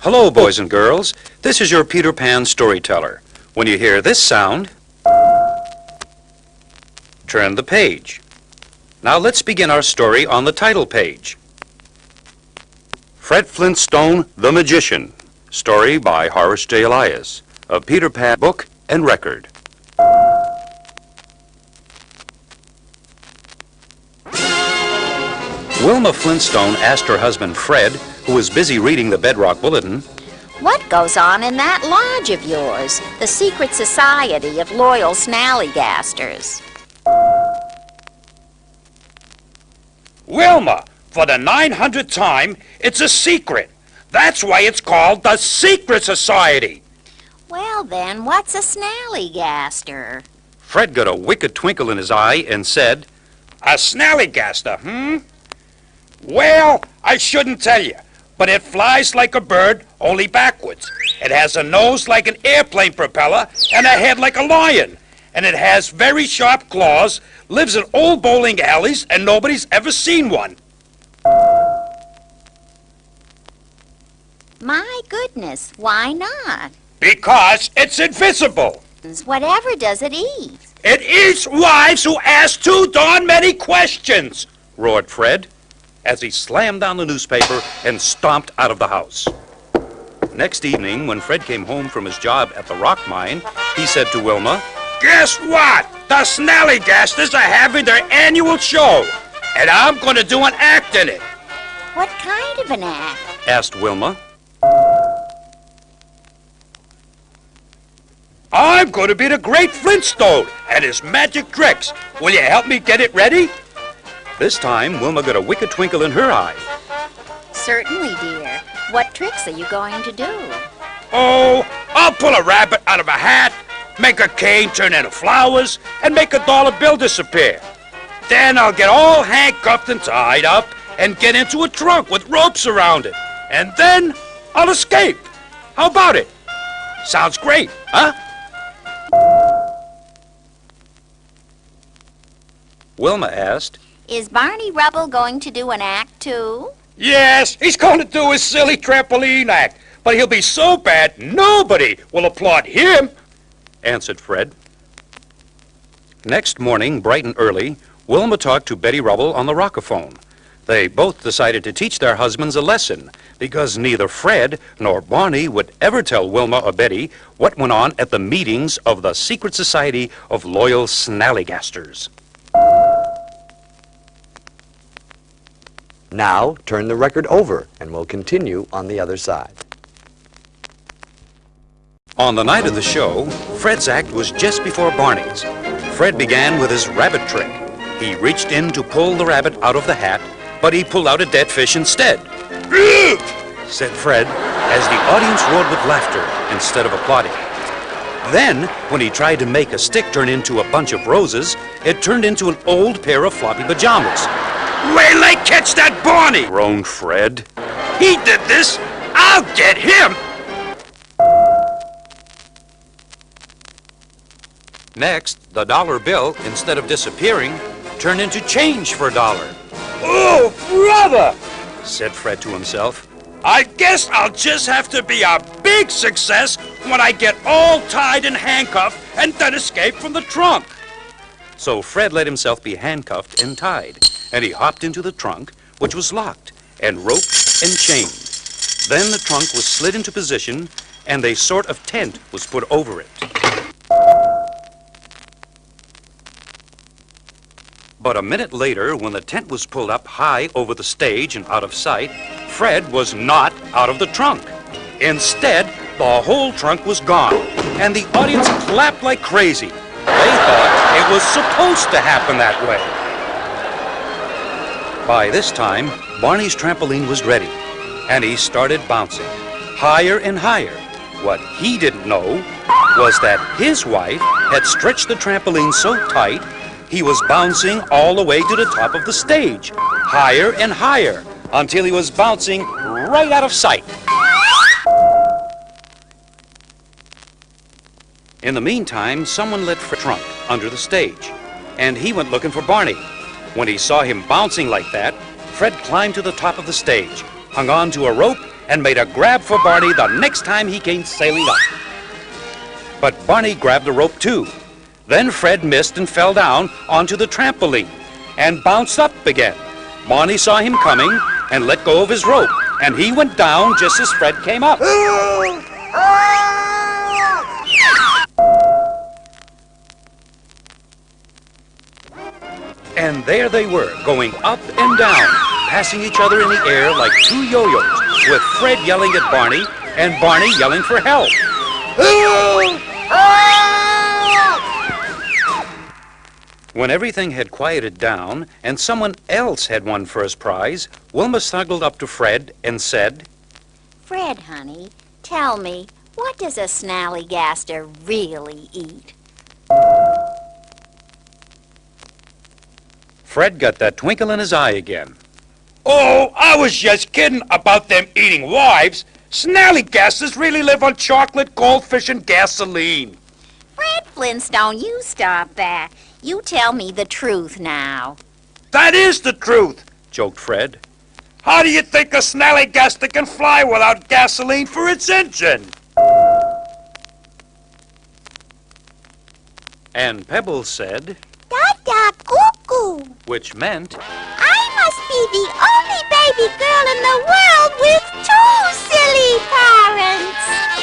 Hello, boys and girls. This is your Peter Pan storyteller. When you hear this sound, turn the page. Now let's begin our story on the title page. Fred Flintstone, the Magician. Story by Horace J. Elias. A Peter Pan book and record. Wilma Flintstone asked her husband Fred, who was busy reading the Bedrock Bulletin, "What goes on in that lodge of yours, the secret society of loyal snallygasters?" Wilma, for the 900th time, it's a secret. That's why it's called the Secret Society. Well then, what's a snallygaster? Fred got a wicked twinkle in his eye and said, A snallygaster, Well, I shouldn't tell you, but it flies like a bird, only backwards. It has a nose like an airplane propeller and a head like a lion. And it has very sharp claws, lives in old bowling alleys, and nobody's ever seen one. My goodness, why not? Because it's invisible. Whatever does it eat? It eats wives who ask too darn many questions, roared Fred, as he slammed down the newspaper and stomped out of the house. Next evening, when Fred came home from his job at the rock mine, he said to Wilma, Guess what? The Snallygasters are having their annual show, and I'm going to do an act in it. What kind of an act? asked Wilma. I'm going to be the Great Flintstone and his magic tricks. Will you help me get it ready? This time, Wilma got a wicked twinkle in her eye. Certainly, dear. What tricks are you going to do? Oh, I'll pull a rabbit out of a hat, make a cane turn into flowers, and make a dollar bill disappear. Then I'll get all handcuffed and tied up and get into a trunk with ropes around it. And then I'll escape. How about it? Sounds great, huh? Wilma asked, Is Barney Rubble going to do an act, too? Yes, he's going to do his silly trampoline act, but he'll be so bad nobody will applaud him, answered Fred. Next morning, bright and early, Wilma talked to Betty Rubble on the rockaphone. They both decided to teach their husbands a lesson, because neither Fred nor Barney would ever tell Wilma or Betty what went on at the meetings of the Secret Society of Loyal Snallygasters. Now, turn the record over, and we'll continue on the other side. On the night of the show, Fred's act was just before Barney's. Fred began with his rabbit trick. He reached in to pull the rabbit out of the hat, but he pulled out a dead fish instead. Said Fred, as the audience roared with laughter instead of applauding. Then, when he tried to make a stick turn into a bunch of roses, it turned into an old pair of floppy pajamas. Wait till I catch that Barney, groaned Fred. He did this. I'll get him. Next, the dollar bill, instead of disappearing, turned into change for a dollar. Oh, brother, said Fred to himself. I guess I'll just have to be a big success when I get all tied and handcuffed and then escape from the trunk. So Fred let himself be handcuffed and tied, and he hopped into the trunk, which was locked, and roped and chained. Then the trunk was slid into position, and a sort of tent was put over it. But a minute later, when the tent was pulled up high over the stage and out of sight, Fred was not out of the trunk. Instead, the whole trunk was gone, and the audience clapped like crazy. They thought it was supposed to happen that way. By this time, Barney's trampoline was ready, and he started bouncing, higher and higher. What he didn't know was that his wife had stretched the trampoline so tight, he was bouncing all the way to the top of the stage, higher and higher, until he was bouncing right out of sight. In the meantime, someone lit Fred's trunk under the stage, and he went looking for Barney. When he saw him bouncing like that, Fred climbed to the top of the stage, hung on to a rope, and made a grab for Barney the next time he came sailing up. But Barney grabbed the rope too. Then Fred missed and fell down onto the trampoline and bounced up again. Barney saw him coming and let go of his rope, and he went down just as Fred came up. And there they were, going up and down, passing each other in the air like two yo-yos, with Fred yelling at Barney and Barney yelling for help. When everything had quieted down and someone else had won first prize, Wilma snuggled up to Fred and said, Fred, honey, tell me, what does a snallygaster really eat? Fred got that twinkle in his eye again. Oh, I was just kidding about them eating wives. Snallygasters really live on chocolate, goldfish, and gasoline. Fred Flintstone, you stop that. You tell me the truth now. That is the truth, Joked Fred. How do you think a snallygaster can fly without gasoline for its engine? And Pebbles said, Da-da cuckoo. which meant, I must be the only baby girl in the world with two silly parents.